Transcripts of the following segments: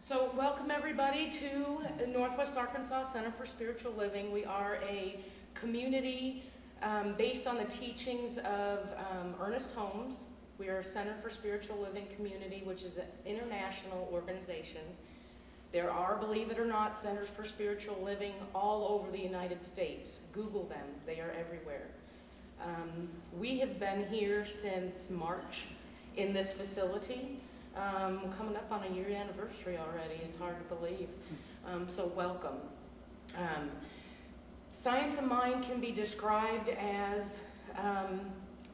So welcome everybody to Northwest Arkansas Center for Spiritual Living. We are a community based on the teachings of Ernest Holmes. We are a Center for Spiritual Living community, which is an international organization. There are, believe it or not, centers for spiritual living all over the United States. Google them, they are everywhere. We have been here since March in this facility. Coming up on a year anniversary already, it's hard to believe. So welcome. Science of Mind can be described as,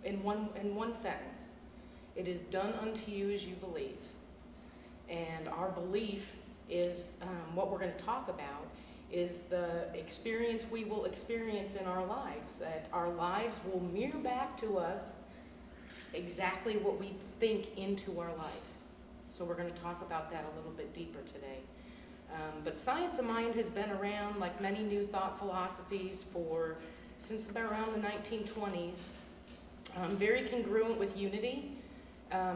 in one sentence, it is done unto you as you believe. And our belief is, what we're going to talk about, is the experience we will experience in our lives, that our lives will mirror back to us exactly what we think into our life. So we're going to talk about that a little bit deeper today. But Science of Mind has been around, like many new thought philosophies, since about around the 1920s. Very congruent with unity,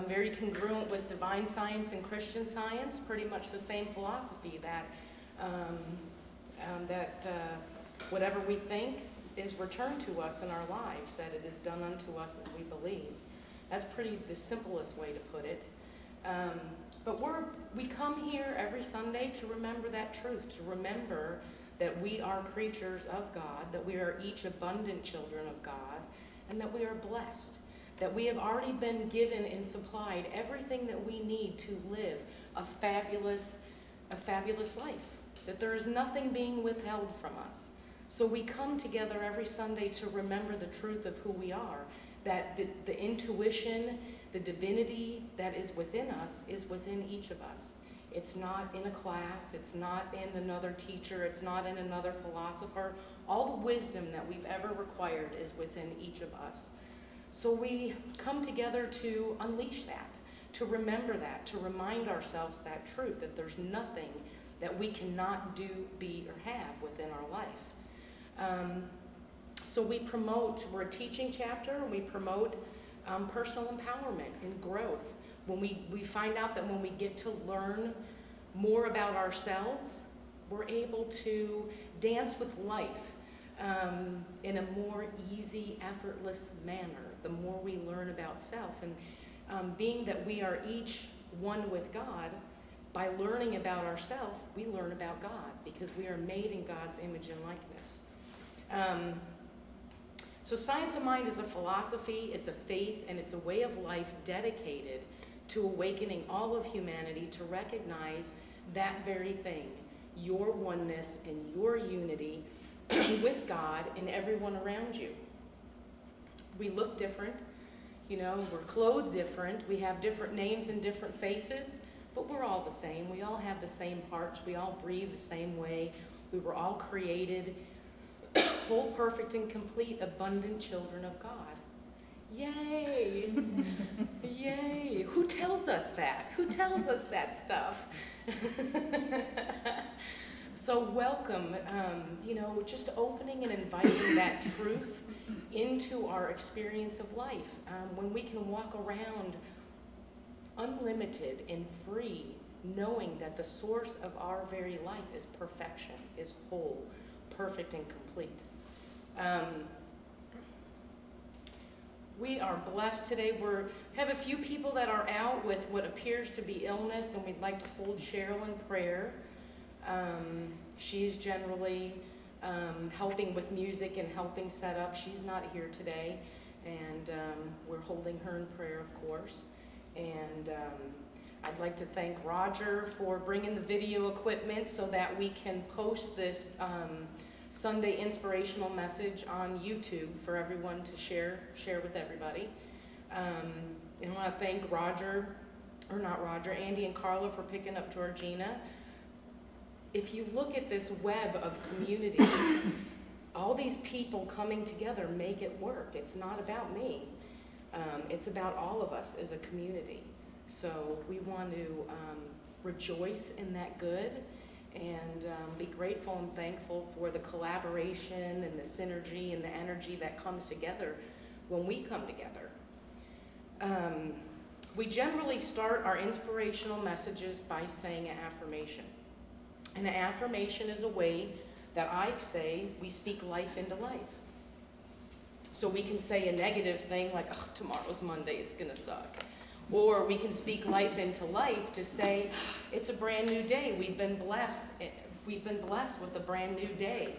very congruent with divine science and Christian science, pretty much the same philosophy that, whatever we think is returned to us in our lives, that it is done unto us as we believe. That's the simplest way to put it. But we come here every Sunday to remember that truth, to remember that we are creatures of God, that we are each abundant children of God, and that we are blessed, that we have already been given and supplied everything that we need to live a fabulous life, that there is nothing being withheld from us. So we come together every Sunday to remember the truth of who we are, that the intuition, the divinity that is within us is within each of us. It's not in a class, it's not in another teacher, it's not in another philosopher. All the wisdom that we've ever required is within each of us. So we come together to unleash that, to remember that, to remind ourselves that truth, that there's nothing that we cannot do, be, or have within our life. So we're a teaching chapter, and we promote personal empowerment and growth. When we find out that when we get to learn more about ourselves, we're able to dance with life in a more easy, effortless manner, the more we learn about self. And being that we are each one with God, by learning about ourselves, we learn about God, because we are made in God's image and likeness. So Science of Mind is a philosophy, it's a faith, and it's a way of life dedicated to awakening all of humanity to recognize that very thing, your oneness and your unity with God and everyone around you. We look different, we're clothed different, we have different names and different faces, but we're all the same. We all have the same hearts, we all breathe the same way. We were all created whole, perfect, and complete, abundant children of God. Yay! Yay! Who tells us that? Who tells us that stuff? So welcome, just opening and inviting that truth into our experience of life. When we can walk around unlimited and free, knowing that the source of our very life is perfection, is whole, perfect, and complete. We are blessed today. We have a few people that are out with what appears to be illness, and we'd like to hold Cheryl in prayer. She's generally helping with music and helping set up. She's not here today, and we're holding her in prayer, of course. And I'd like to thank Roger for bringing the video equipment so that we can post this Sunday inspirational message on YouTube for everyone to share with everybody. And I want to thank Andy and Carla for picking up Georgina. If you look at this web of community, all these people coming together make it work. It's not about me. It's about all of us as a community. So we want to rejoice in that good, and be grateful and thankful for the collaboration and the synergy and the energy that comes together when we come together. We generally start our inspirational messages by saying an affirmation. And an affirmation is a way that I say we speak life into life. So we can say a negative thing like, oh, tomorrow's Monday, it's gonna suck. Or we can speak life into life to say, it's a brand new day, we've been blessed with a brand new day.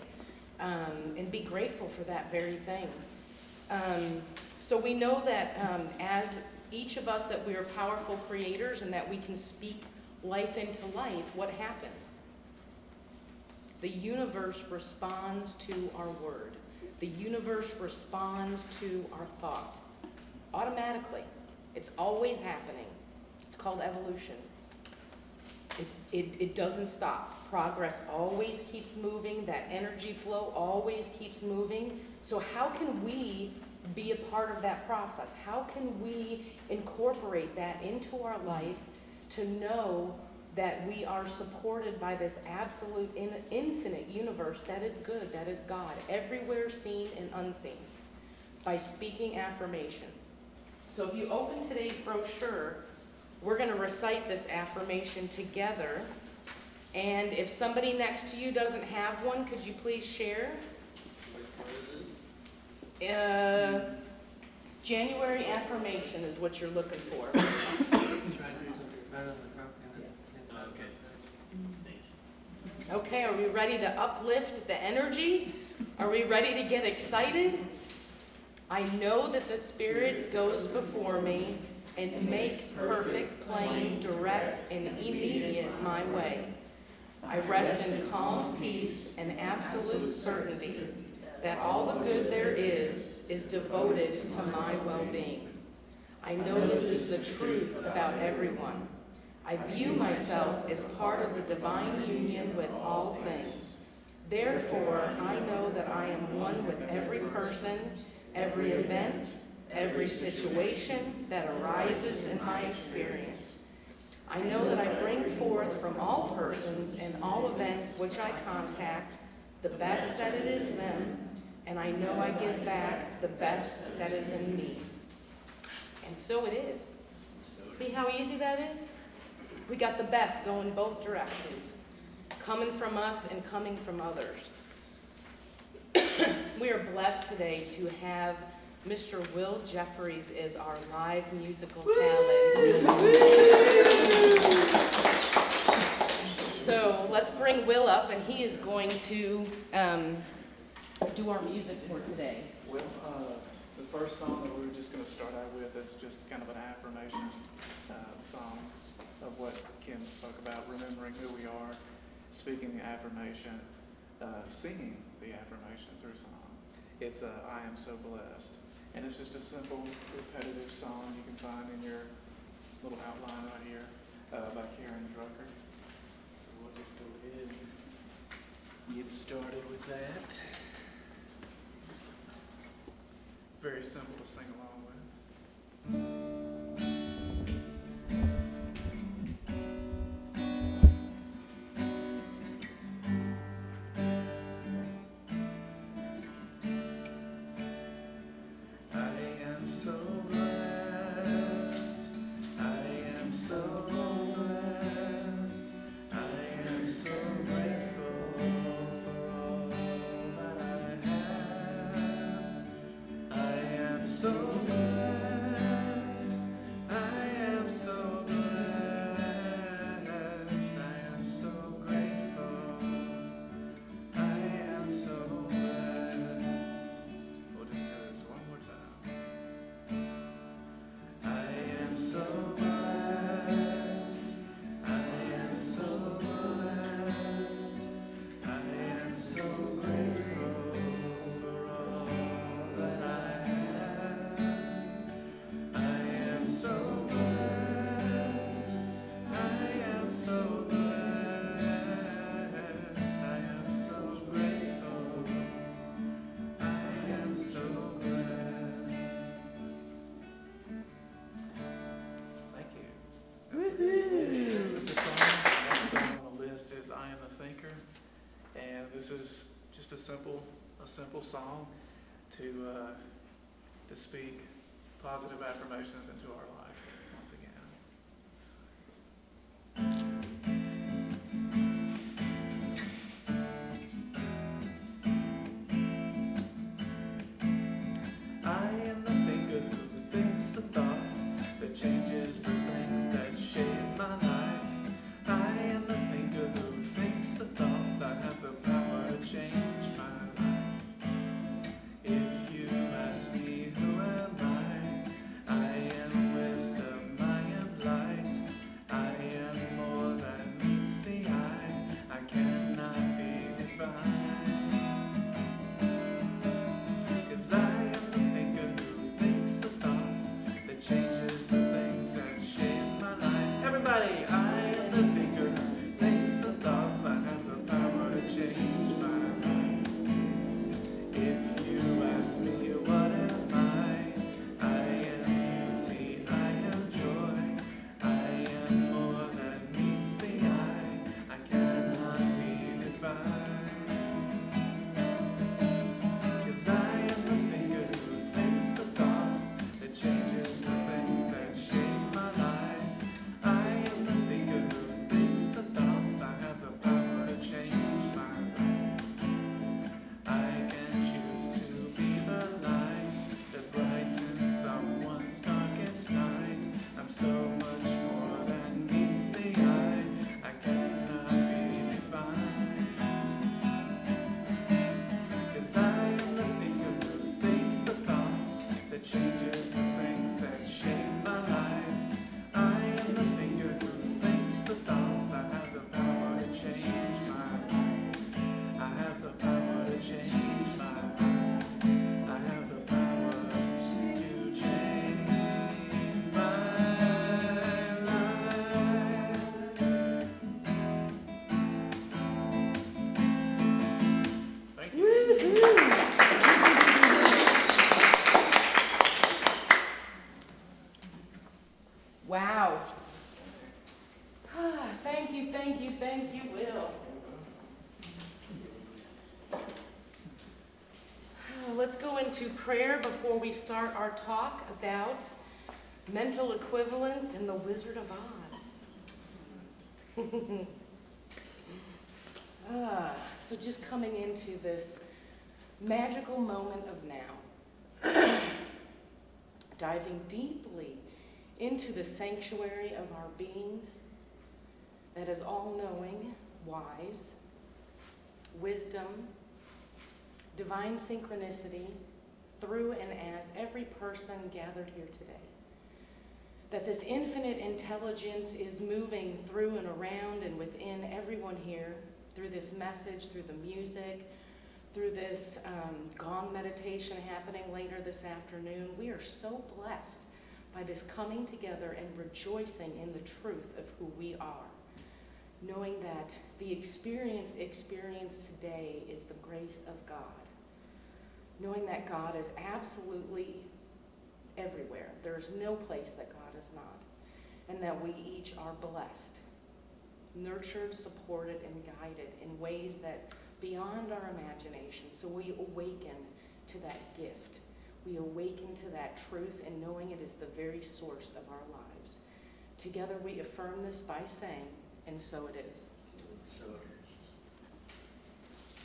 And be grateful for that very thing. So we know that as each of us, that we are powerful creators and that we can speak life into life. What happens? The universe responds to our word. The universe responds to our thought. Automatically. It's always happening. It's called evolution. It doesn't stop. Progress always keeps moving. That energy flow always keeps moving. So how can we be a part of that process? How can we incorporate that into our life to know that we are supported by this absolute infinite universe that is good, that is God, everywhere seen and unseen, by speaking affirmation? So if you open today's brochure, we're going to recite this affirmation together. And if somebody next to you doesn't have one, could you please share? January affirmation is what you're looking for. Okay, are we ready to uplift the energy? Are we ready to get excited? I know that the Spirit goes before me and makes perfect, plain, direct, and immediate my way. I rest in calm peace and absolute certainty that all the good there is devoted to my well-being. I know this is the truth about everyone. I view myself as part of the divine union with all things. Therefore, I know that I am one with every person, every event, every situation that arises in my experience. I know that I bring forth from all persons and all events which I contact the best that it is them, and I know I give back the best that is in me. And so it is. See how easy that is? We got the best going both directions, coming from us and coming from others. We are blessed today to have Mr. Will Jeffries as our live musical talent. So let's bring Will up, and he is going to do our music for today. Well, the first song that we're just going to start out with is just kind of an affirmation song of what Kim spoke about, remembering who we are, speaking the affirmation, singing the affirmation through song. It's I Am So Blessed. And it's just a simple, repetitive song you can find in your little outline right here by Karen Drucker. So we'll just go ahead and get started with that. Very simple to sing along with. This is just a simple song to speak positive affirmations into our life once again. Wow. Thank you, Will. Let's go into prayer before we start our talk about mental equivalence in the Wizard of Oz. So just coming into this magical moment of now, diving deeply into the sanctuary of our beings that is all-knowing, wise, wisdom, divine synchronicity through and as every person gathered here today. That this infinite intelligence is moving through and around and within everyone here through this message, through the music, through this gong meditation happening later this afternoon. We are so blessed by this coming together and rejoicing in the truth of who we are, knowing that the experience experienced today is the grace of God, knowing that God is absolutely everywhere. There's no place that God is not, and that we each are blessed, nurtured, supported, and guided in ways that beyond our imagination. So we awaken to that gift. We awaken to that truth and knowing it is the very source of our lives. Together we affirm this by saying, and so it is.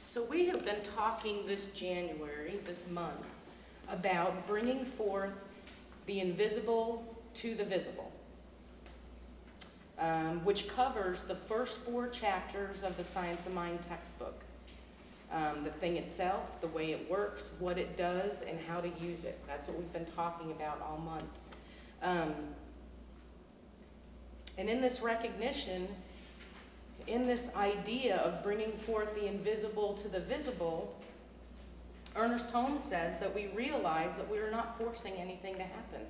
So we have been talking this January, this month, about bringing forth the invisible to the visible, which covers the first 4 chapters of the Science of Mind textbook. The thing itself, the way it works, what it does, and how to use it. That's what we've been talking about all month. And in this recognition, in this idea of bringing forth the invisible to the visible, Ernest Holmes says that we realize that we are not forcing anything to happen,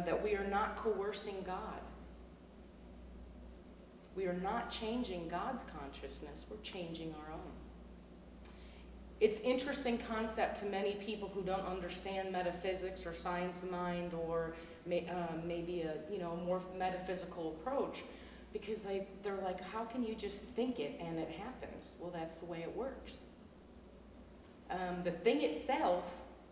that we are not coercing God. We are not changing God's consciousness, we're changing our own. It's an interesting concept to many people who don't understand metaphysics or science of mind or maybe a more metaphysical approach, because they're like, how can you just think it and it happens? Well, that's the way it works. The thing itself,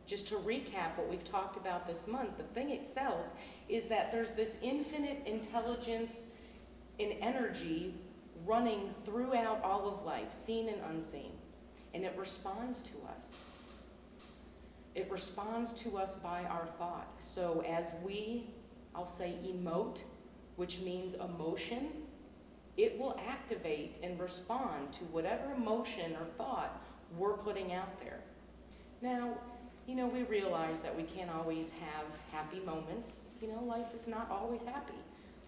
just to recap what we've talked about this month, the thing itself is that there's this infinite intelligence in energy running throughout all of life, seen and unseen, and it responds to us. It responds to us by our thought. So as we, I'll say, emote, which means emotion, it will activate and respond to whatever emotion or thought we're putting out there. Now, we realize that we can't always have happy moments. Life is not always happy.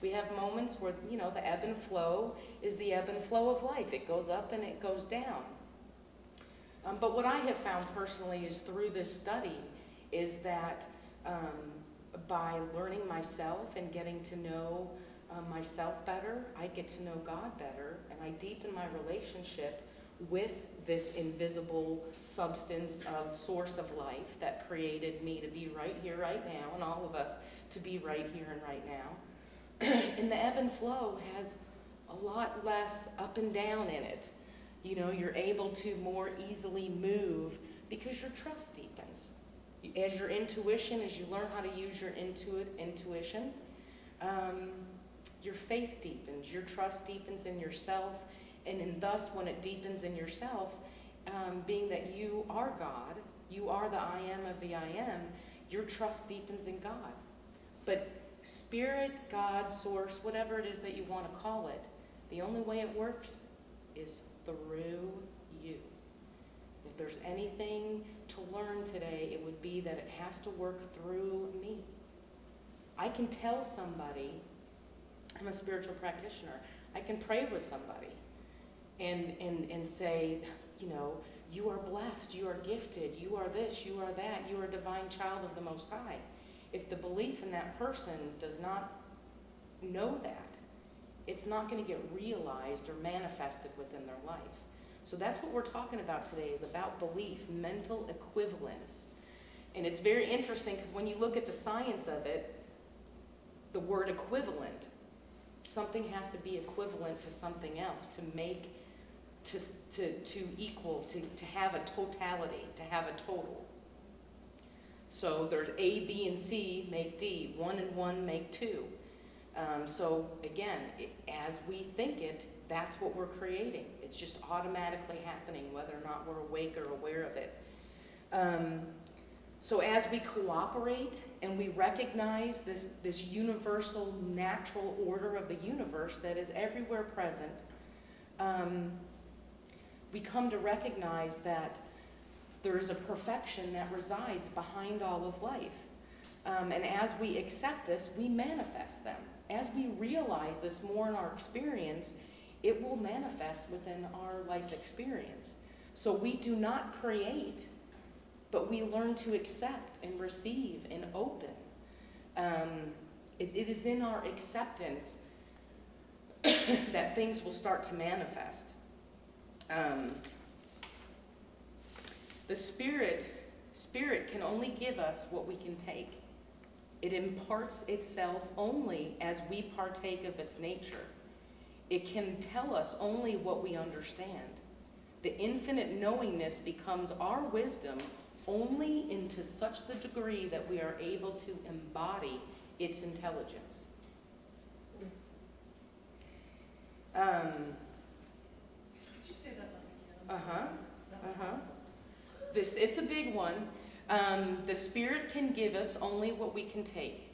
We have moments where, the ebb and flow is the ebb and flow of life. It goes up and it goes down. But what I have found personally is through this study is that by learning myself and getting to know myself better, I get to know God better, and I deepen my relationship with this invisible substance of source of life that created me to be right here, right now, and all of us to be right here and right now. And the ebb and flow has a lot less up and down in it. You're able to more easily move because your trust deepens. As your intuition, as you learn how to use your intuition, your faith deepens, your trust deepens in yourself, and thus when it deepens in yourself, being that you are God, you are the I am of the I am, your trust deepens in God. But Spirit, God, Source, whatever it is that you want to call it, the only way it works is through you. If there's anything to learn today, it would be that it has to work through me. I can tell somebody, I'm a spiritual practitioner, I can pray with somebody and say, you are blessed, you are gifted, you are this, you are that, you are a divine child of the Most High. If the belief in that person does not know that, it's not going to get realized or manifested within their life. So that's what we're talking about today, is about belief, mental equivalence. And it's very interesting because when you look at the science of it, word equivalent. Something has to be equivalent to something else to make, to equal, to have a totality, to have a total. So there's A, B, and C make D. 1 and 1 make 2. So again, as we think it, that's what we're creating. It's just automatically happening, whether or not we're awake or aware of it. So as we cooperate and we recognize this universal natural order of the universe that is everywhere present, we come to recognize that there's a perfection that resides behind all of life. And as we accept this, we manifest them. As we realize this more in our experience, it will manifest within our life experience. So we do not create, but we learn to accept and receive and open. It is in our acceptance that things will start to manifest. The Spirit can only give us what we can take. It imparts itself only as we partake of its nature. It can tell us only what we understand. The infinite knowingness becomes our wisdom only into such the degree that we are able to embody its intelligence. Could you say that one again? It's a big one. The Spirit can give us only what we can take.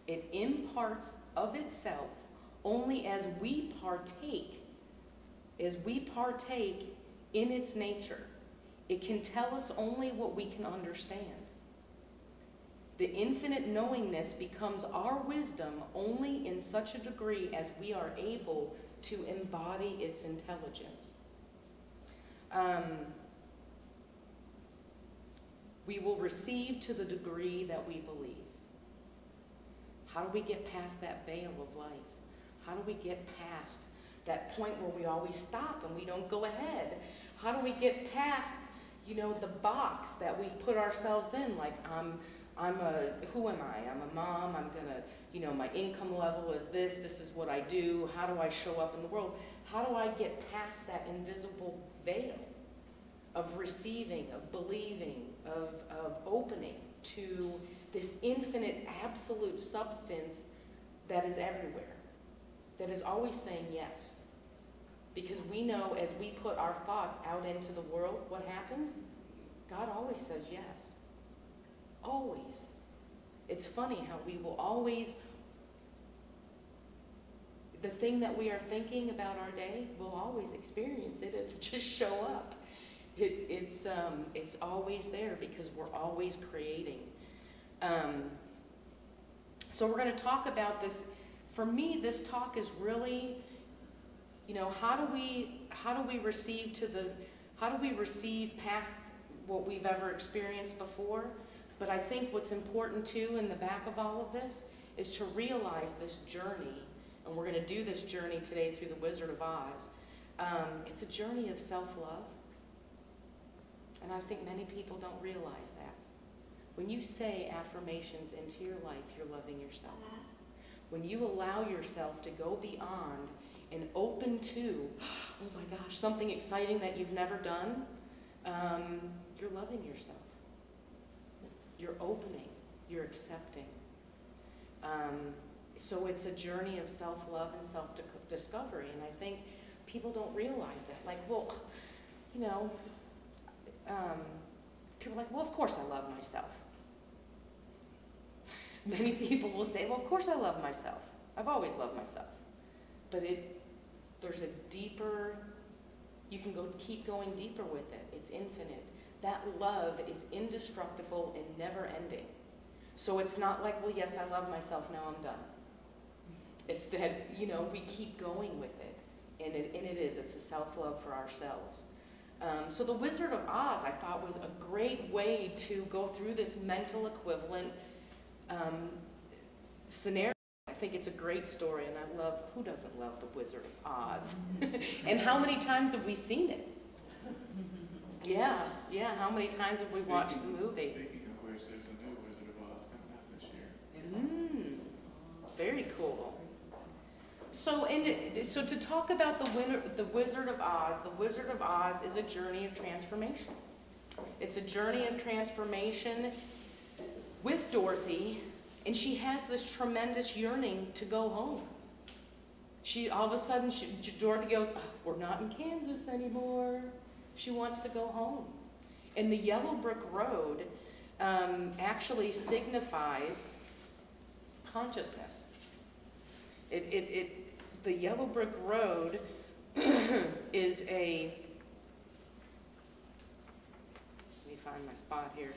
It imparts of itself only as we partake in its nature. It can tell us only what we can understand. The infinite knowingness becomes our wisdom only in such a degree as we are able to embody its intelligence. We will receive to the degree that we believe. How do we get past that veil of life? How do we get past that point where we always stop and we don't go ahead? How do we get past, the box that we've put ourselves in? Like, who am I? I'm a mom, I'm gonna, my income level is this is what I do, how do I show up in the world? How do I get past that invisible veil of receiving, of believing, of opening to this infinite absolute substance that is everywhere, that is always saying yes? Because we know as we put our thoughts out into the world, what happens? God always says yes. Always. It's funny how we will always, the thing that we are thinking about our day, we'll always experience it. It'll just show up. It's always there because we're always creating. So we're going to talk about this. For me, this talk is really, how do we receive past what we've ever experienced before? But I think what's important too in the back of all of this is to realize this journey, and we're going to do this journey today through the Wizard of Oz. It's a journey of self-love. And I think many people don't realize that. When you say affirmations into your life, you're loving yourself. When you allow yourself to go beyond and open to, oh my gosh, something exciting that you've never done, you're loving yourself. You're opening, you're accepting. So it's a journey of self-love and self-discovery, and I think people don't realize that. Like, well, people are like, well, of course I love myself. Many people will say, well, of course I love myself. I've always loved myself. But there's a deeper, you can keep going deeper with it. It's infinite. That love is indestructible and never ending. So it's not like, well, yes, I love myself, now I'm done. It's that, we keep going with it. And it's a self-love for ourselves. So the Wizard of Oz, I thought, was a great way to go through this mental equivalent scenario. I think it's a great story, and I love, who doesn't love the Wizard of Oz? And how many times have we seen it? Yeah, how many times have we watched the movie? Speaking of which, there's a new Wizard of Oz coming out this year. Very So to talk about the Wizard of Oz is a journey of transformation. It's a journey of transformation with Dorothy, and she has this tremendous yearning to go home. All of a sudden, Dorothy goes, oh, we're not in Kansas anymore. She wants to go home. And the yellow brick road actually signifies consciousness. The yellow brick road is a, let me find my spot here.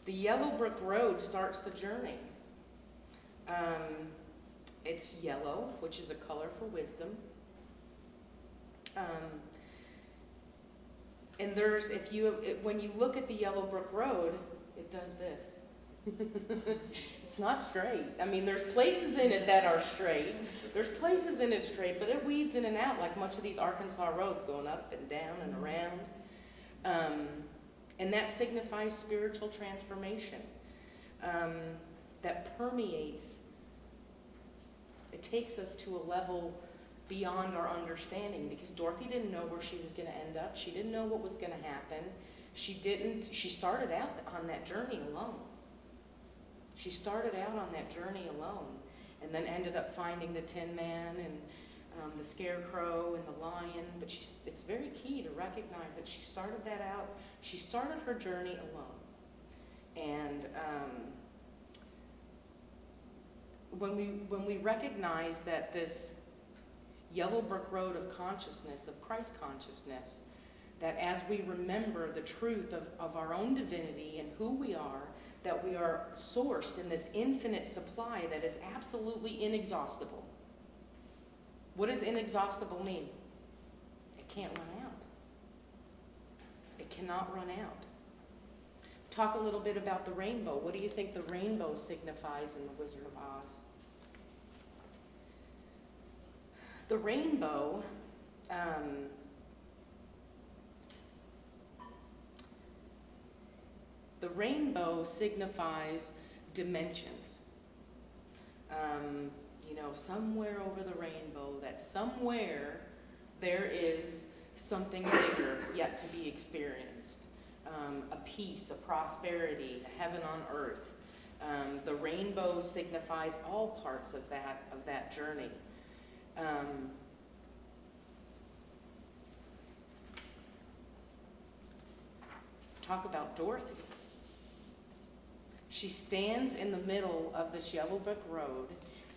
The yellow brick road starts the journey. It's yellow, which is a color for wisdom. And when you look at the yellow brick road, it does this. It's not straight. I mean, there's places in it that are straight. There's places in it straight, but it weaves in and out like much of these Arkansas roads, going up and down and around. And that signifies spiritual transformation that permeates. It takes us to a level beyond our understanding, because Dorothy didn't know where she was going to end up. She didn't know what was going to happen. She started out on that journey alone. She started out on that journey alone, and then ended up finding the Tin Man and the Scarecrow and the Lion. But it's very key to recognize that she started her journey alone. And when we recognize that this yellow brick road of consciousness, of Christ consciousness, that as we remember the truth of our own divinity and who we are, that we are sourced in this infinite supply that is absolutely inexhaustible. What does inexhaustible mean? It can't run out. It cannot run out. Talk a little bit about the rainbow. What do you think the rainbow signifies in the Wizard of Oz? The rainbow, signifies dimensions. Somewhere over the rainbow, that somewhere there is something bigger yet to be experienced. A peace, a prosperity, a heaven on earth. The rainbow signifies all parts of that journey. Talk about Dorothy. She stands in the middle of this yellow brick road,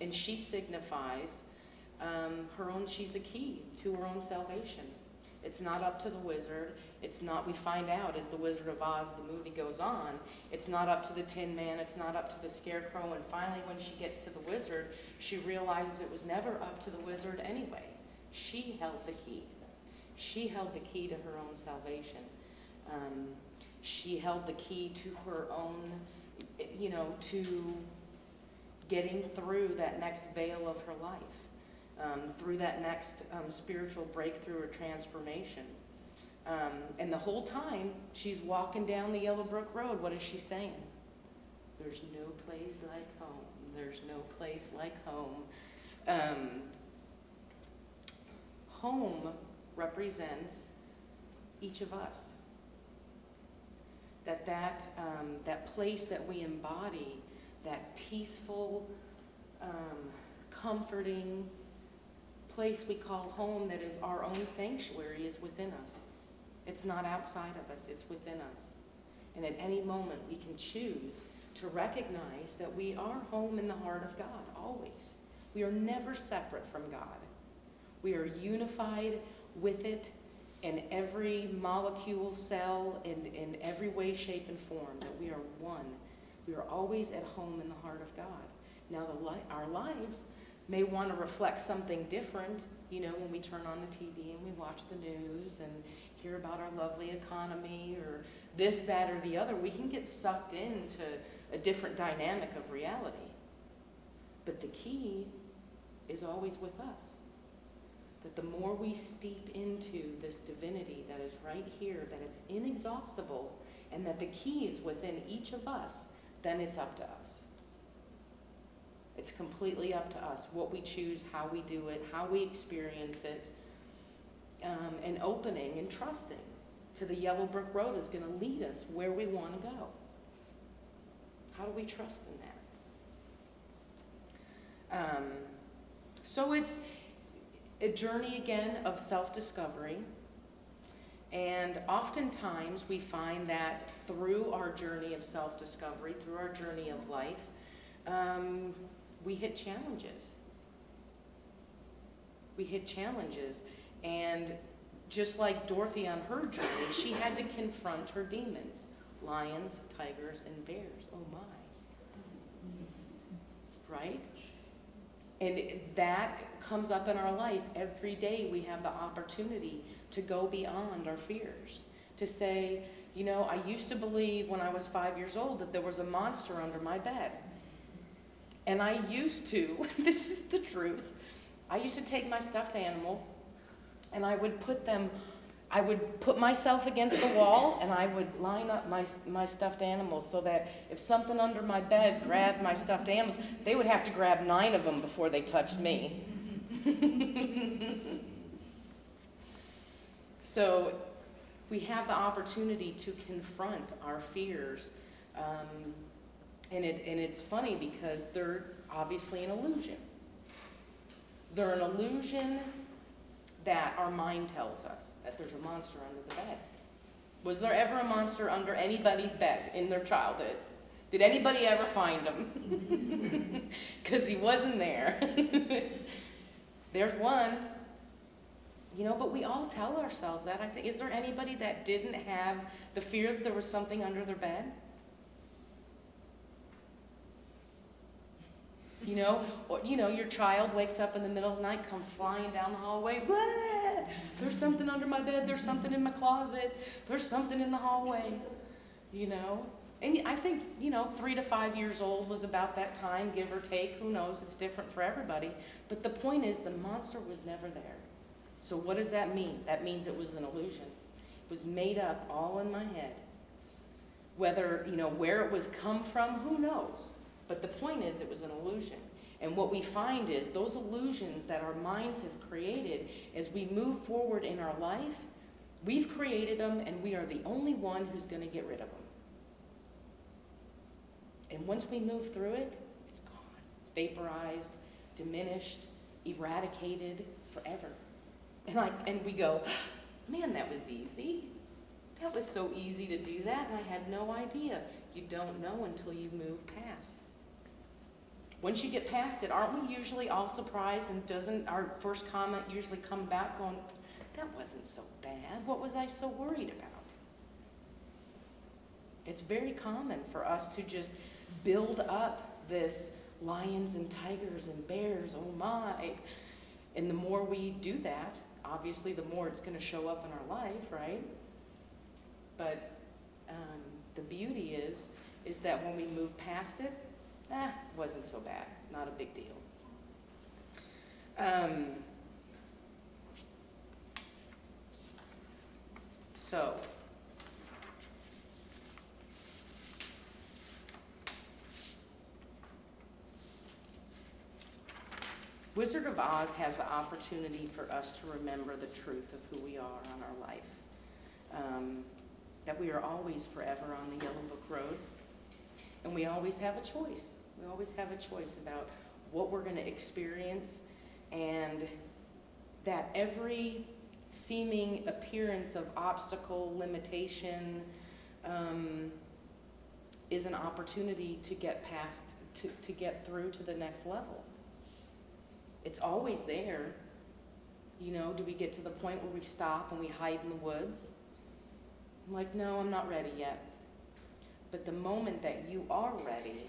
and she signifies she's the key to her own salvation. It's not up to the wizard. It's not, we find out as the Wizard of Oz, the movie goes on, it's not up to the Tin Man, it's not up to the Scarecrow, and finally when she gets to the wizard, she realizes it was never up to the wizard anyway. She held the key. She held the key to her own salvation. She held the key to her own, to getting through that next veil of her life, through that next spiritual breakthrough or transformation. And the whole time, she's walking down the yellow brick road. What is she saying? There's no place like home. There's no place like home. Home represents each of us. That place that we embody, that peaceful, comforting place we call home that is our own sanctuary is within us. It's not outside of us, it's within us. And at any moment we can choose to recognize that we are home in the heart of God, always. We are never separate from God. We are unified with it in every molecule, cell, and in every way, shape, and form, that we are one. We are always at home in the heart of God. Now, our lives may want to reflect something different, when we turn on the TV and we watch the news and hear about our lovely economy or this, that, or the other. We can get sucked into a different dynamic of reality. But the key is always with us. That the more we steep into this divinity that is right here, that it's inexhaustible, and that the key is within each of us, then it's up to us. It's completely up to us, what we choose, how we do it, how we experience it, and opening and trusting to the yellow brick road is going to lead us where we want to go. How do we trust in that? So it's a journey again of self-discovery, and oftentimes we find that through our journey of self-discovery, through our journey of life, we hit challenges. We hit challenges, and just like Dorothy on her journey, she had to confront her demons, lions, tigers, and bears. Oh my. Right? And that comes up in our life. Every day we have the opportunity to go beyond our fears, to say, you know, I used to believe when I was 5 years old that there was a monster under my bed. And I used to, this is the truth, I used to take my stuffed animals and I would put myself against the wall and I would line up my stuffed animals so that if something under my bed grabbed my stuffed animals, they would have to grab 9 of them before they touched me. So we have the opportunity to confront our fears. And it's funny because they're obviously an illusion. They're an illusion that our mind tells us that there's a monster under the bed. Was there ever a monster under anybody's bed in their childhood? Did anybody ever find him? Because he wasn't there. There's one. You know, but we all tell ourselves that, I think. Is there anybody that didn't have the fear that there was something under their bed? You know, or, you know, your child wakes up in the middle of the night, comes flying down the hallway. Blah! There's something under my bed. There's something in my closet. There's something in the hallway. You know, and I think, you know, 3 to 5 years old was about that time, give or take. Who knows? It's different for everybody. But the point is, the monster was never there. So what does that mean? That means it was an illusion. It was made up all in my head. Whether, you know, where it was come from, who knows? But the point is, it was an illusion. And what we find is those illusions that our minds have created, as we move forward in our life, we've created them and we are the only one who's going to get rid of them. And once we move through it, it's gone. It's vaporized, diminished, eradicated forever. And we go, man, that was easy. That was so easy to do that, and I had no idea. You don't know until you move past. Once you get past it, aren't we usually all surprised, and doesn't our first comment usually come back going, that wasn't so bad. What was I so worried about? It's very common for us to just build up this lions and tigers and bears, oh my. And the more we do that, obviously the more it's going to show up in our life, right? But the beauty is that when we move past it, it wasn't so bad, not a big deal. So, Wizard of Oz has the opportunity for us to remember the truth of who we are on our life. That we are always forever on the Yellow Book Road. And we always have a choice. We always have a choice about what we're going to experience, and that every seeming appearance of obstacle, limitation, is an opportunity to get past, to get through to the next level. It's always there. You know, do we get to the point where we stop and we hide in the woods? I'm like, no, I'm not ready yet. But the moment that you are ready,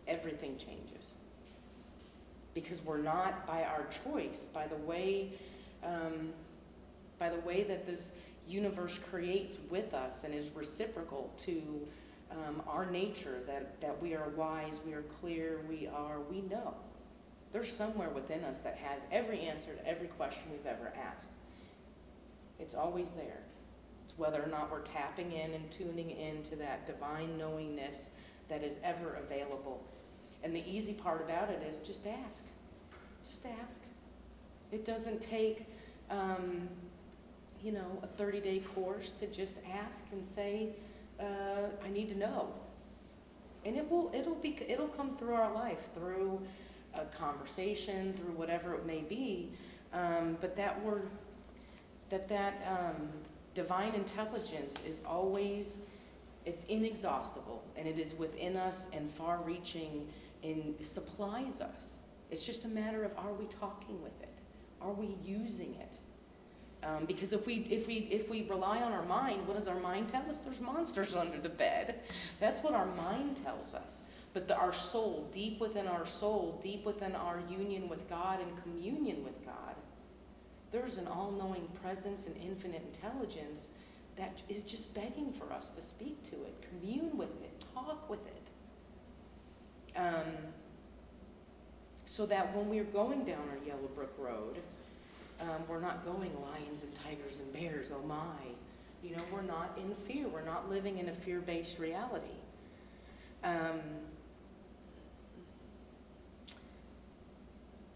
everything changes. Because we're not, by our choice, by the way that this universe creates with us and is reciprocal to our nature, that we are wise, we are clear, we know. There's somewhere within us that has every answer to every question we've ever asked. It's always there. It's whether or not we're tapping in and tuning into that divine knowingness that is ever available. And the easy part about it is just ask. Just ask. It doesn't take, you know, a 30-day course to just ask and say, I need to know. And it'll come through our life, through a conversation, through whatever it may be. But that divine intelligence is always, it's inexhaustible, and it is within us and far-reaching and supplies us. It's just a matter of, are we talking with it? Are we using it? Because if we rely on our mind, what does our mind tell us? There's monsters under the bed. That's what our mind tells us. But our soul, deep within our soul, deep within our union with God and communion with God, there's an all-knowing presence and infinite intelligence that is just begging for us to speak to it, commune with it, talk with it. So that when we're going down our Yellow Brick Road, we're not going lions and tigers and bears, oh my. You know, we're not in fear. We're not living in a fear-based reality.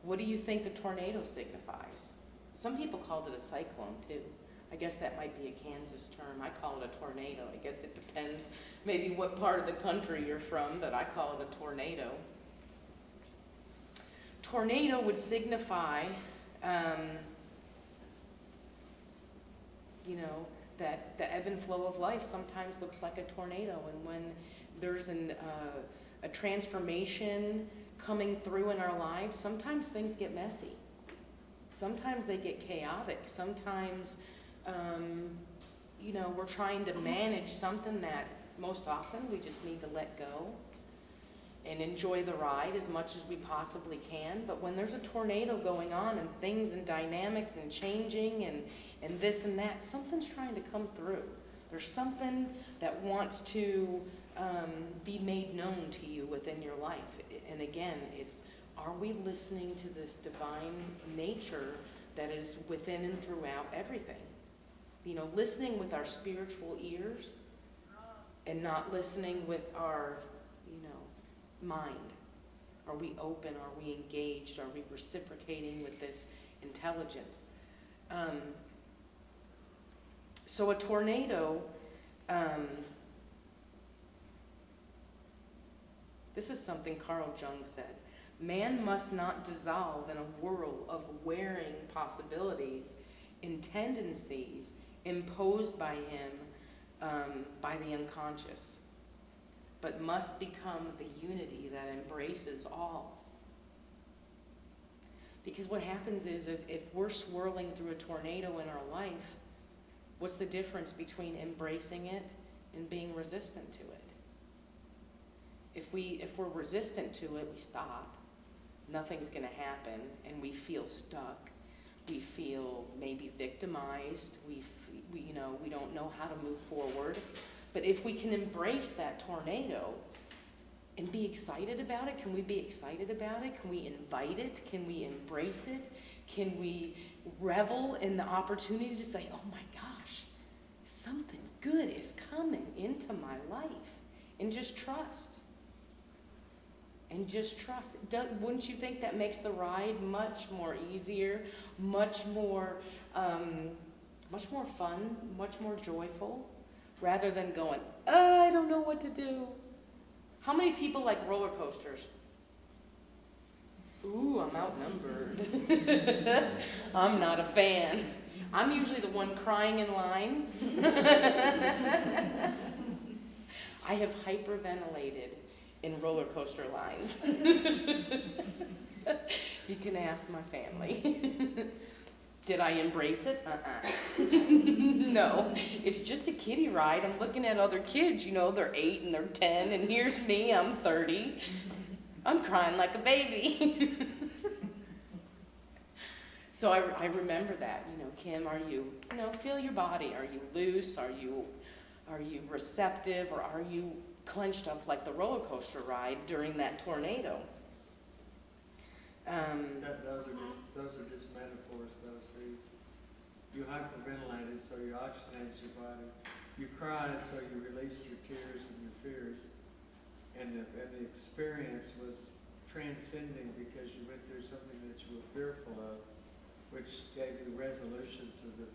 What do you think the tornado signifies? Some people called it a cyclone too. I guess that might be a Kansas term. I call it a tornado. I guess it depends maybe what part of the country you're from, but I call it a tornado. Tornado would signify, you know, that the ebb and flow of life sometimes looks like a tornado, and when there's a transformation coming through in our lives, sometimes things get messy. Sometimes they get chaotic. Sometimes, you know, we're trying to manage something that most often we just need to let go and enjoy the ride as much as we possibly can. But when there's a tornado going on and things and dynamics and changing and this and that, something's trying to come through. There's something that wants to be made known to you within your life. And again, it's, are we listening to this divine nature that is within and throughout everything? You know, listening with our spiritual ears and not listening with our, you know, mind. Are we open? Are we engaged? Are we reciprocating with this intelligence? So a tornado, this is something Carl Jung said. Man must not dissolve in a whirl of wearing possibilities and tendencies imposed by him by the unconscious, but must become the unity that embraces all. Because what happens is if we're swirling through a tornado in our life, what's the difference between embracing it and being resistant to it? If we're resistant to it, we stop. Nothing's going to happen, and we feel stuck. We feel maybe victimized. We you know, we don't know how to move forward. But if we can embrace that tornado and be excited about it, can we be excited about it? Can we invite it? Can we embrace it? Can we revel in the opportunity to say, oh my gosh, something good is coming into my life, and just trust. And just trust. Wouldn't you think that makes the ride much more easier, much more fun, much more joyful, rather than going, I don't know what to do. How many people like roller coasters? Ooh, I'm outnumbered. I'm not a fan. I'm usually the one crying in line. I have hyperventilated in roller coaster lines. You can ask my family. Did I embrace it? No, it's just a kiddie ride. I'm looking at other kids, you know, they're 8 and they're 10, and here's me, I'm 30. I'm crying like a baby. So I remember that, you know, Kim, are you know, feel your body. Are you loose? Are you receptive? Or are you clenched up like the roller coaster ride during that tornado? Those are just metaphors, though. See, you hyperventilated, so you oxygenated your body. You cried, so you released your tears and your fears. And and the experience was transcending because you went through something that you were fearful of, which gave you resolution to the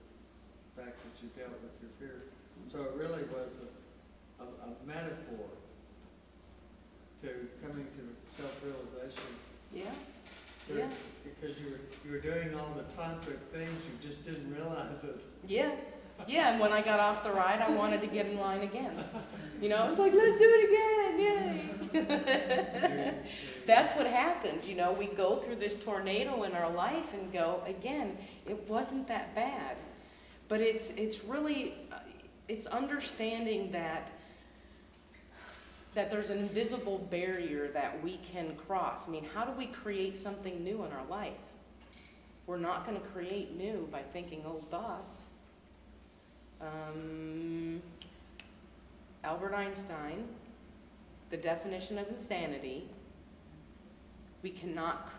fact that you dealt with your fear. So it really was a metaphor to coming to self-realization. Yeah. Where- Yeah. Because you were doing all the tantric things, you just didn't realize it. Yeah. Yeah, and when I got off the ride, I wanted to get in line again. You know, I was like, let's do it again, yay! That's what happens, you know, we go through this tornado in our life and go, again, it wasn't that bad. But it's really, it's understanding that there's an invisible barrier that we can cross. I mean, how do we create something new in our life? We're not going to create new by thinking old thoughts. Albert Einstein, the definition of insanity, we cannot,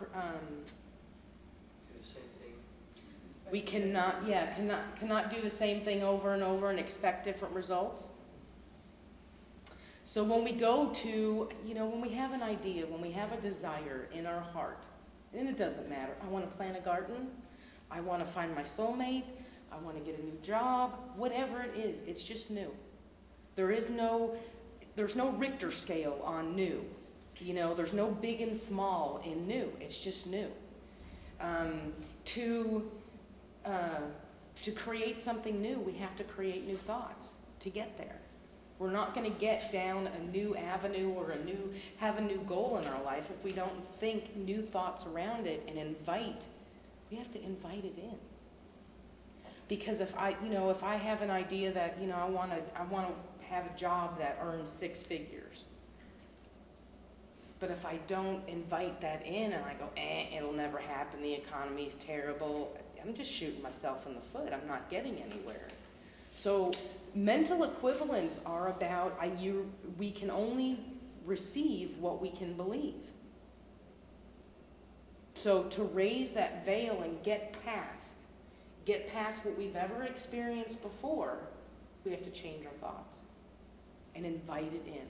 we cannot do the same thing over and over and expect different results. So when we go to, you know, when we have an idea, when we have a desire in our heart, and it doesn't matter, I want to plant a garden, I want to find my soulmate, I want to get a new job, whatever it is, it's just new. There's no Richter scale on new. You know, there's no big and small in new, it's just new. To create something new, we have to create new thoughts to get there. We're not going to get down a new avenue or have a new goal in our life if we don't think new thoughts around it and we have to invite it in. Because if I have an idea that, you know, I want to have a job that earns 6 figures, but if I don't invite that in and I go, it'll never happen, the economy's terrible, I'm just shooting myself in the foot. I'm not getting anywhere. So mental equivalents are about we can only receive what we can believe. So to raise that veil and get past what we've ever experienced before, we have to change our thoughts and invite it in.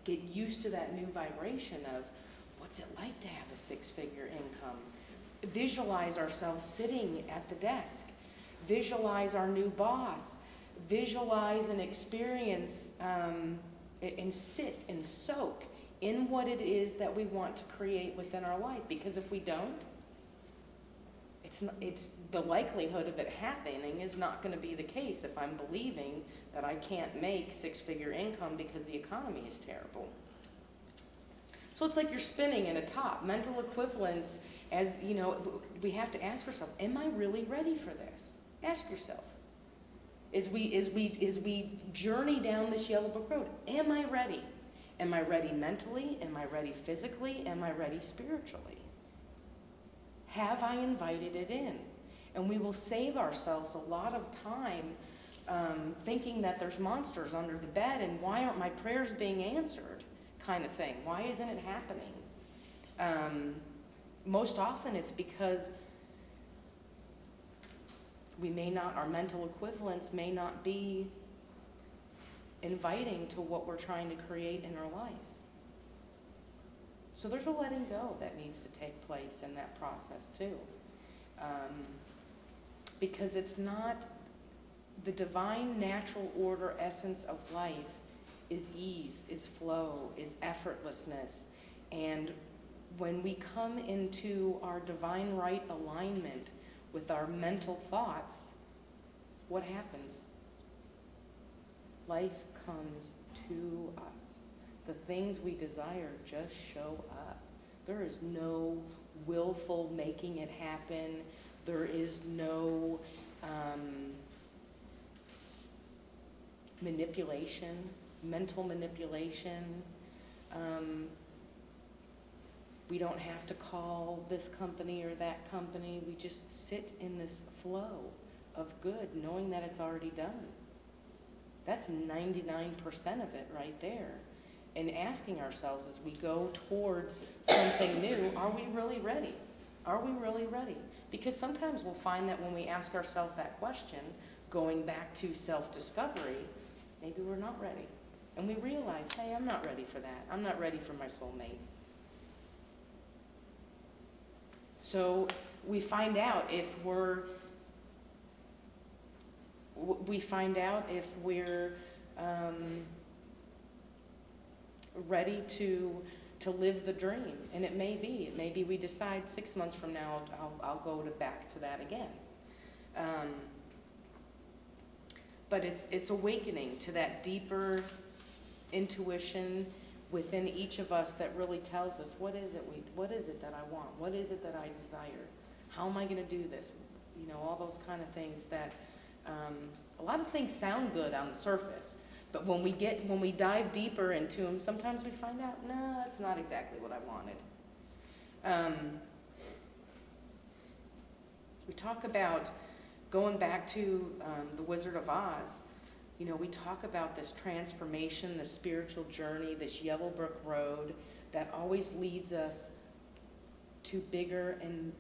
Get used to that new vibration of what's it like to have a 6-figure income. Visualize ourselves sitting at the desk. Visualize our new boss. Visualize and experience and sit and soak in what it is that we want to create within our life. Because if we don't, it's the likelihood of it happening is not going to be the case if I'm believing that I can't make 6-figure income because the economy is terrible. So it's like you're spinning in a top. Mental equivalence, as you know, we have to ask ourselves, am I really ready for this? Ask yourself. As we journey down this yellow brick road, am I ready? Am I ready mentally? Am I ready physically? Am I ready spiritually? Have I invited it in? And we will save ourselves a lot of time thinking that there's monsters under the bed and why aren't my prayers being answered kind of thing. Why isn't it happening? Most often it's because our mental equivalence may not be inviting to what we're trying to create in our life. So there's a letting go that needs to take place in that process too. Because it's not the divine natural order essence of life is ease, is flow, is effortlessness. And when we come into our divine right alignment with our mental thoughts, what happens? Life comes to us. The things we desire just show up. There is no willful making it happen. There is no manipulation, mental manipulation. We don't have to call this company or that company. We just sit in this flow of good, knowing that it's already done. That's 99% of it right there. And asking ourselves as we go towards something new, are we really ready? Are we really ready? Because sometimes we'll find that when we ask ourselves that question, going back to self-discovery, maybe we're not ready. And we realize, hey, I'm not ready for that. I'm not ready for my soulmate. So we find out if we're ready to live the dream. And it may be we decide 6 months from now I'll go back to that again. But it's awakening to that deeper intuition within each of us that really tells us what is it that I want? What is it that I desire? How am I going to do this? You know, all those kind of things that a lot of things sound good on the surface, but when we dive deeper into them, sometimes we find out, no, that's not exactly what I wanted. We talk about going back to the Wizard of Oz. You know, we talk about this transformation, this spiritual journey, this yellow brick road that always leads us to bigger and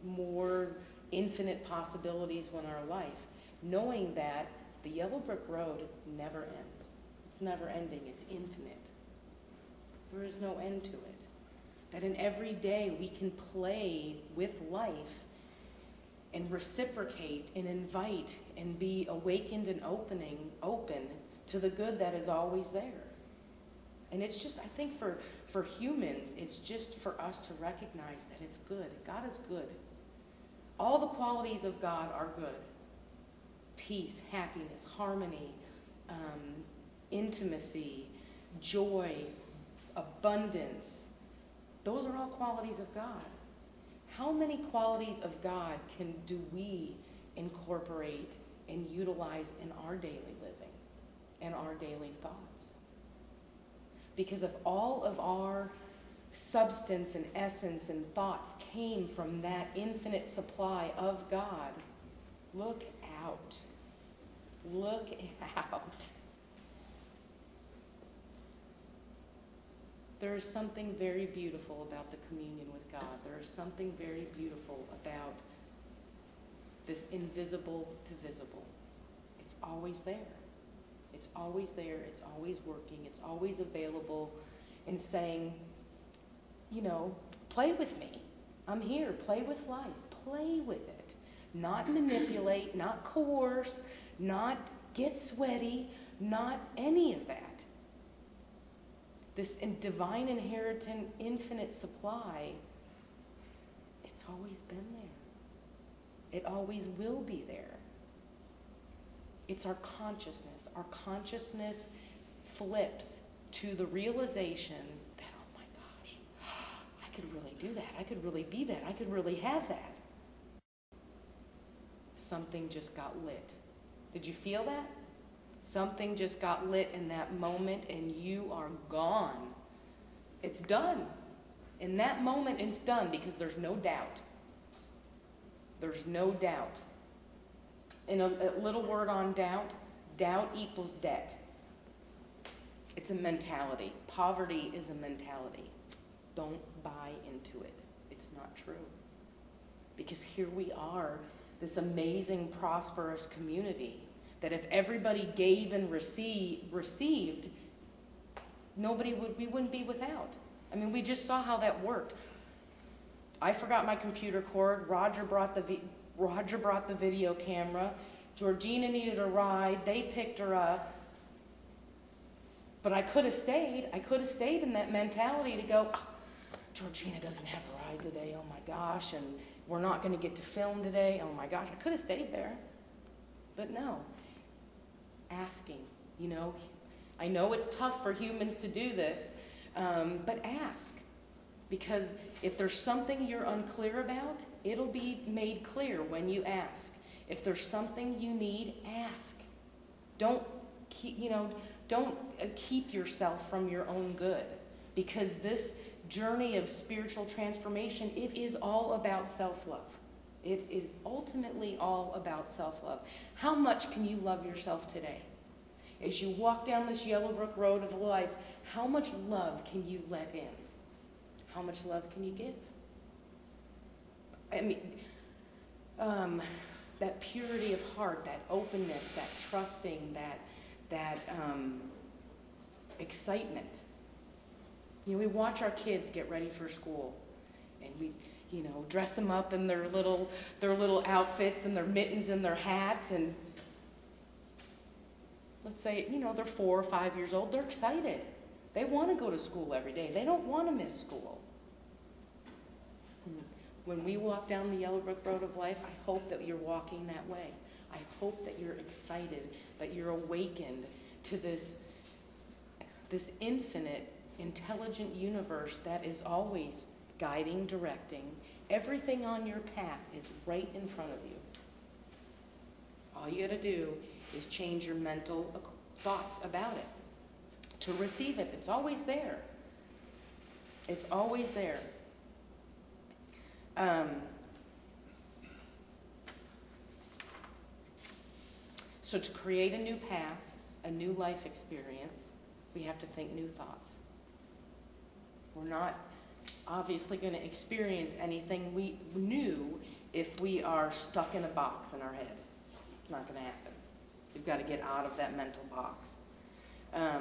more infinite possibilities in our life, knowing that the yellow brick road never ends. It's never ending, it's infinite. There is no end to it. That in every day we can play with life and reciprocate and invite and be awakened and open to the good that is always there. And it's just, I think for humans, it's just for us to recognize that it's good. God is good. All the qualities of God are good. Peace, happiness, harmony, intimacy, joy, abundance. Those are all qualities of God. How many qualities of God do we incorporate and utilize in our daily living and our daily thoughts? Because if all of our substance and essence and thoughts came from that infinite supply of God, look out. Look out. There is something very beautiful about the communion with God. There is something very beautiful about this invisible to visible. It's always there. It's always there. It's always working. It's always available and saying, you know, play with me. I'm here. Play with life. Play with it. Not manipulate, not coerce, not get sweaty, not any of that. This divine inheritance, infinite supply, it's always been there. It always will be there. It's our consciousness. Our consciousness flips to the realization that, oh my gosh, I could really do that. I could really be that. I could really have that. Something just got lit. Did you feel that? Something just got lit in that moment and you are gone. It's done. In that moment, it's done because there's no doubt. There's no doubt. And a little word on doubt, doubt equals debt. It's a mentality. Poverty is a mentality. Don't buy into it. It's not true. Because here we are, this amazing, prosperous community, that if everybody gave and received, we wouldn't be without. I mean, we just saw how that worked. I forgot my computer cord. Roger brought the video camera. Georgina needed a ride. They picked her up. But I could have stayed. I could have stayed in that mentality to go, oh, Georgina doesn't have a ride today. Oh my gosh. And we're not going to get to film today. Oh my gosh. I could have stayed there. But no. Asking, you know. I know it's tough for humans to do this, but ask. Because if there's something you're unclear about, it'll be made clear when you ask. If there's something you need, ask. Don't keep yourself from your own good. Because this journey of spiritual transformation, it is all about self-love. It is ultimately all about self-love. How much can you love yourself today? As you walk down this yellow brick road of life, how much love can you let in? How much love can you give? I mean, that purity of heart, that openness, that trusting, that excitement. You know, we watch our kids get ready for school, and we, you know, dress them up in their little outfits and their mittens and their hats, and let's say, you know, they're 4 or 5 years old, they're excited. They want to go to school every day. They don't want to miss school. When we walk down the Yellow Brick Road of life, I hope that you're walking that way. I hope that you're excited, that you're awakened to this infinite, intelligent universe that is always guiding, directing. Everything on your path is right in front of you. All you got to do is change your mental thoughts about it to receive it. It's always there. It's always there. So to create a new path, a new life experience, we have to think new thoughts. We're not obviously going to experience anything new if we are stuck in a box in our head. It's not going to happen. We've got to get out of that mental box. I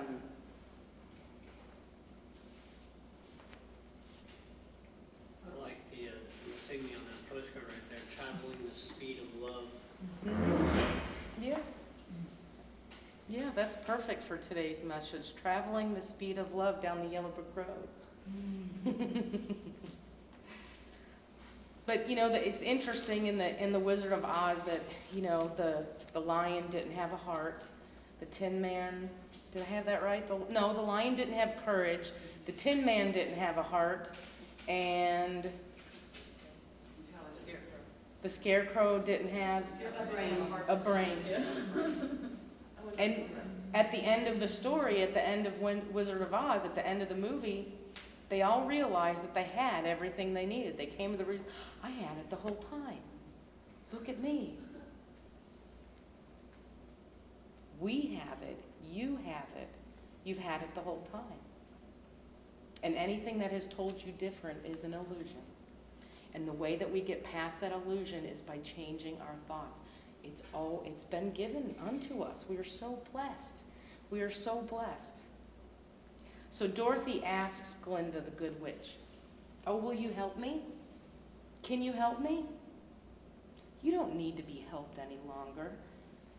like the insignia on that postcard right there, traveling the speed of love. Yeah. Yeah, that's perfect for today's message. Traveling the speed of love down the Yellow Brick Road. But you know, it's interesting in the Wizard of Oz that, you know, the lion didn't have a heart. The Tin Man, did I have that right? No, the lion didn't have courage. The Tin Man didn't have a heart. And the Scarecrow didn't have a brain. And at the end of the story, at the end of Wizard of Oz, at the end of the movie, they all realized that they had everything they needed. They came to the reason, I had it the whole time. Look at me. We have it. You have it. You've had it the whole time. And anything that has told you different is an illusion. And the way that we get past that illusion is by changing our thoughts. It's been given unto us. We are so blessed. We are so blessed. So Dorothy asks Glinda, the good witch, oh, will you help me? Can you help me? You don't need to be helped any longer,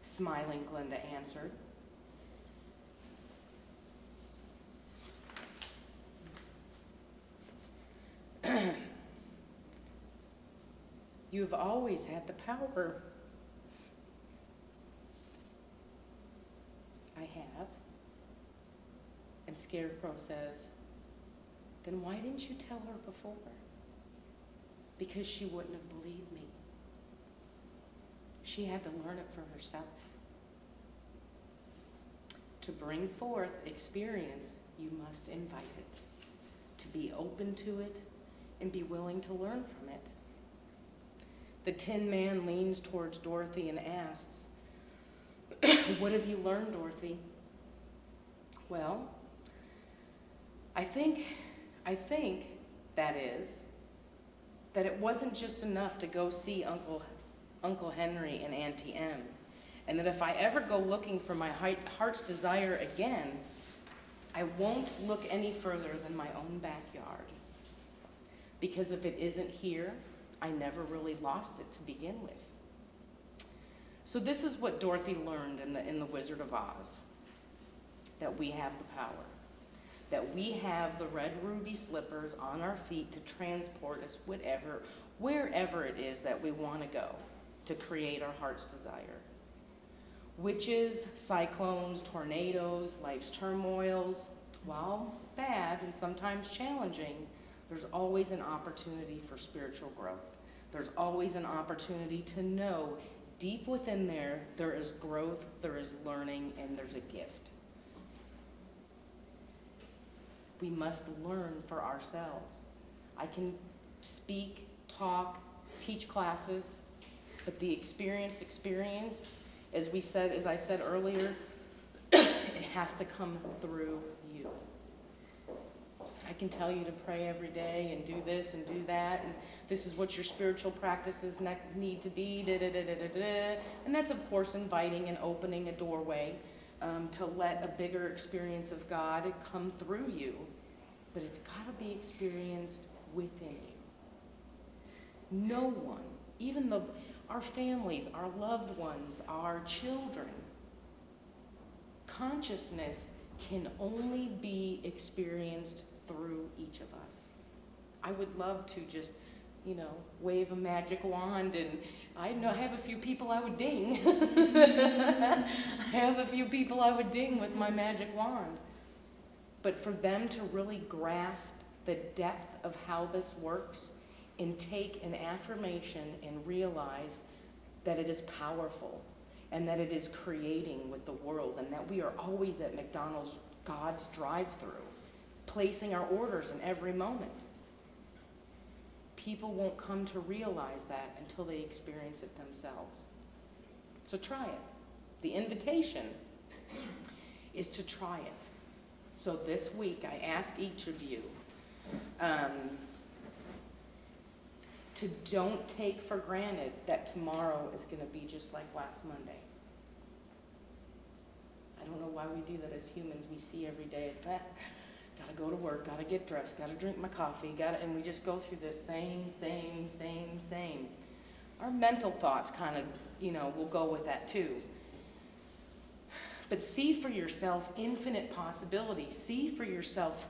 smiling Glinda answered. You have always had the power. I have. And Scarecrow says, then why didn't you tell her before? Because she wouldn't have believed me. She had to learn it for herself. To bring forth experience, you must invite it. To be open to it and be willing to learn from it. The Tin Man leans towards Dorothy and asks, what have you learned, Dorothy? Well, I think that it wasn't just enough to go see Uncle Henry and Auntie Em, and that if I ever go looking for my heart's desire again, I won't look any further than my own backyard. Because if it isn't here, I never really lost it to begin with. So this is what Dorothy learned in the Wizard of Oz. That we have the power. That we have the red ruby slippers on our feet to transport us wherever it is that we want to go to create our heart's desire. Witches, cyclones, tornadoes, life's turmoils, while bad and sometimes challenging, there's always an opportunity for spiritual growth. There's always an opportunity to know deep within there is growth, there is learning, and there's a gift. We must learn for ourselves. I can speak, talk, teach classes, but the experience, as I said earlier, it has to come through you. I can tell you to pray every day and do this and do that, and this is what your spiritual practices need to be, and that's of course inviting and opening a doorway, to let a bigger experience of God come through you, but it's got to be experienced within you. No one, even our families, our loved ones, our children, consciousness can only be experienced through each of us. I would love to just, wave a magic wand, and I have a few people I would ding. I have a few people I would ding with my magic wand. But for them to really grasp the depth of how this works and take an affirmation and realize that it is powerful and that it is creating with the world, and that we are always at McDonald's, God's drive-through, placing our orders in every moment. People won't come to realize that until they experience it themselves. So try it. The invitation is to try it. So this week, I ask each of you to don't take for granted that tomorrow is going to be just like last Monday. I don't know why we do that as humans. We see every day, gotta go to work, gotta get dressed, gotta drink my coffee, and we just go through this same. Our mental thoughts kind of, will go with that too. But see for yourself infinite possibilities. See for yourself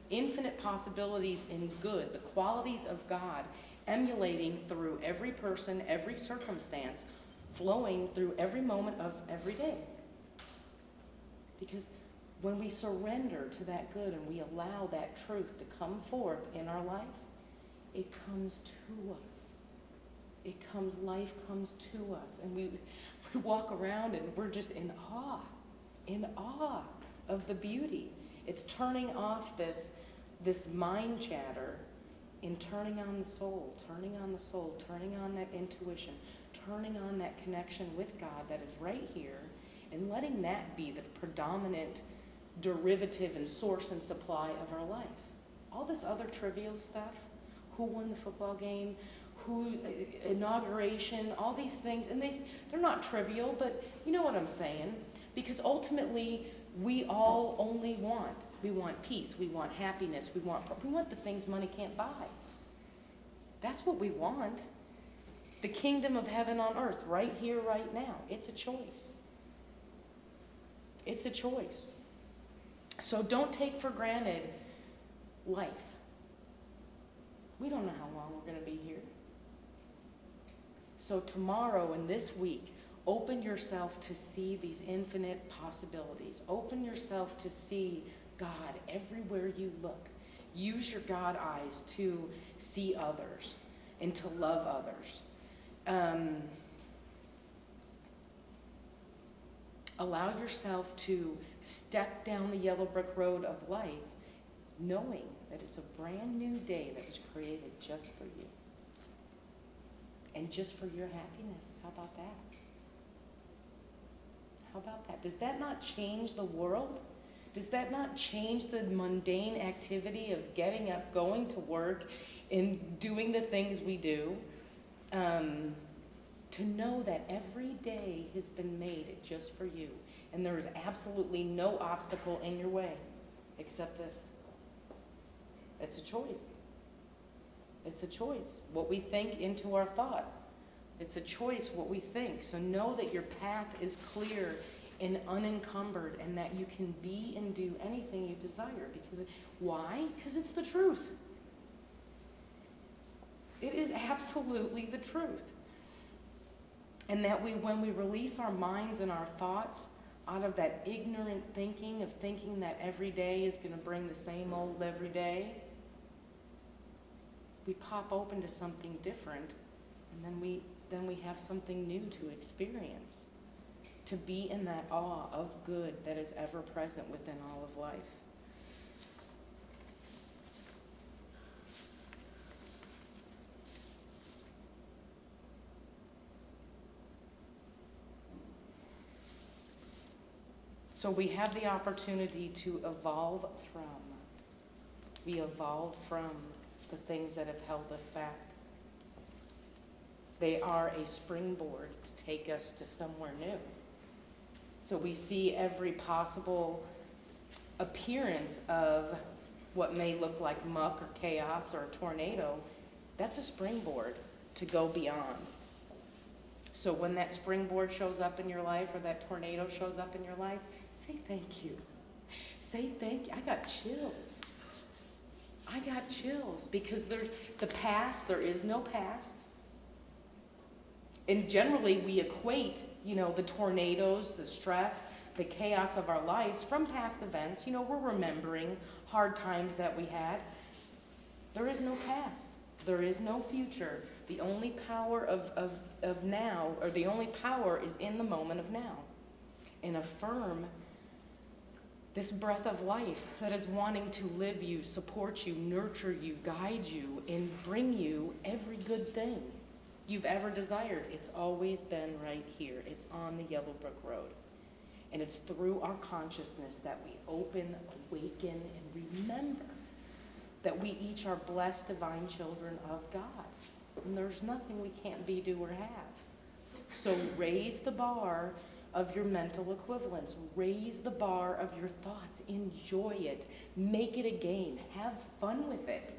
infinite possibilities in good, the qualities of God emulating through every person, every circumstance, flowing through every moment of every day. Because when we surrender to that good and we allow that truth to come forth in our life, it comes to us. Life comes to us. And we walk around and we're just in awe of the beauty. It's turning off this mind chatter and turning on the soul, turning on that intuition, turning on that connection with God that is right here, and letting that be the predominant derivative and source and supply of our life. All this other trivial stuff, who won the football game, inauguration, all these things, and they're not trivial, but you know what I'm saying, because ultimately we all only want peace, we want happiness, we want the things money can't buy. That's what we want. The kingdom of heaven on earth, right here, right now. It's a choice. It's a choice. So don't take for granted life. We don't know how long we're going to be here. So tomorrow and this week, open yourself to see these infinite possibilities. Open yourself to see God everywhere you look. Use your God eyes to see others and to love others. Allow yourself to step down the yellow brick road of life, knowing that it's a brand new day that was created just for you. And just for your happiness. How about that? How about that? Does that not change the world? Does that not change the mundane activity of getting up, going to work, and doing the things we do? To know that every day has been made just for you, and there is absolutely no obstacle in your way except this. It's a choice. It's a choice. What we think into our thoughts. It's a choice what we think. So know that your path is clear and unencumbered, and that you can be and do anything you desire. Why? Because it's the truth. It is absolutely the truth. And that when we release our minds and our thoughts out of that ignorant thinking of thinking that every day is going to bring the same old every day, we pop open to something different, and then we have something new to experience, to be in that awe of good that is ever present within all of life. So we have the opportunity to evolve from. We evolve from the things that have held us back. They are a springboard to take us to somewhere new. So we see every possible appearance of what may look like muck or chaos or a tornado. That's a springboard to go beyond. So when that springboard shows up in your life or that tornado shows up in your life, say thank you. Say thank you. I got chills. I got chills because there's the past, there is no past. And generally we equate, the tornadoes, the stress, the chaos of our lives from past events. We're remembering hard times that we had. There is no past. There is no future. The only power of now, or the only power is in the moment of now. And affirm this breath of life that is wanting to live you, support you, nurture you, guide you, and bring you every good thing you've ever desired. It's always been right here. It's on the Yellow Brick Road. And it's through our consciousness that we open, awaken, and remember that we each are blessed divine children of God. And there's nothing we can't be, do, or have. So raise the bar of your mental equivalence. Raise the bar of your thoughts. Enjoy it. Make it a game. Have fun with it.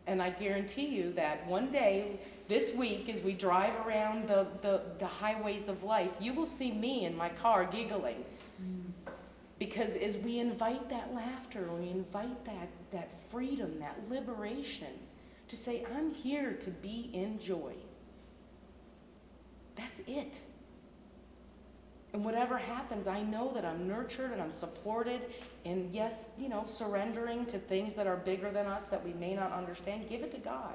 And I guarantee you that one day, this week, as we drive around the highways of life, you will see me in my car giggling. Because as we invite that laughter, we invite that freedom, that liberation, to say, I'm here to be in joy. That's it. And whatever happens, I know that I'm nurtured and I'm supported. And yes, surrendering to things that are bigger than us that we may not understand, give it to God.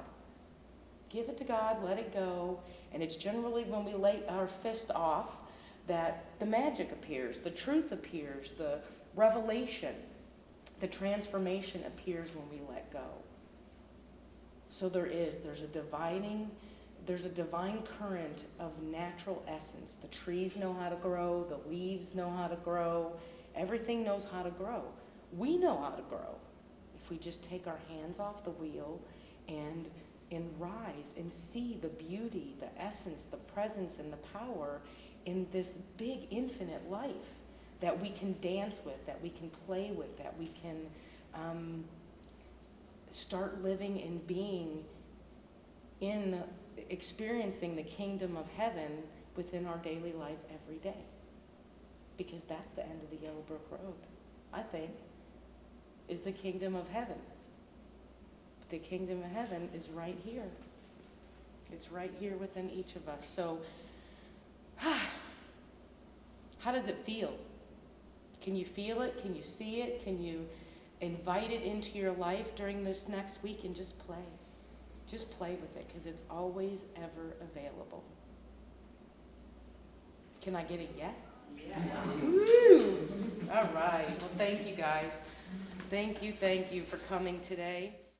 Give it to God, let it go. And it's generally when we lay our fist off that the magic appears, the truth appears, the revelation, the transformation appears when we let go. So there's a divine current of natural essence. The trees know how to grow, the leaves know how to grow, everything knows how to grow. We know how to grow if we just take our hands off the wheel and rise and see the beauty, the essence, the presence, and the power in this big infinite life that we can dance with, that we can play with, that we can start living and being in experiencing the kingdom of heaven within our daily life every day. Because that's the end of the Yellow Brick Road, I think, is the kingdom of heaven. The kingdom of heaven is right here. It's right here within each of us. So, how does it feel? Can you feel it? Can you see it? Can you invite it into your life during this next week and just play? Just play with it, because it's always ever available. Can I get a yes? Yes. Woo! All right. Well, thank you guys. Thank you for coming today.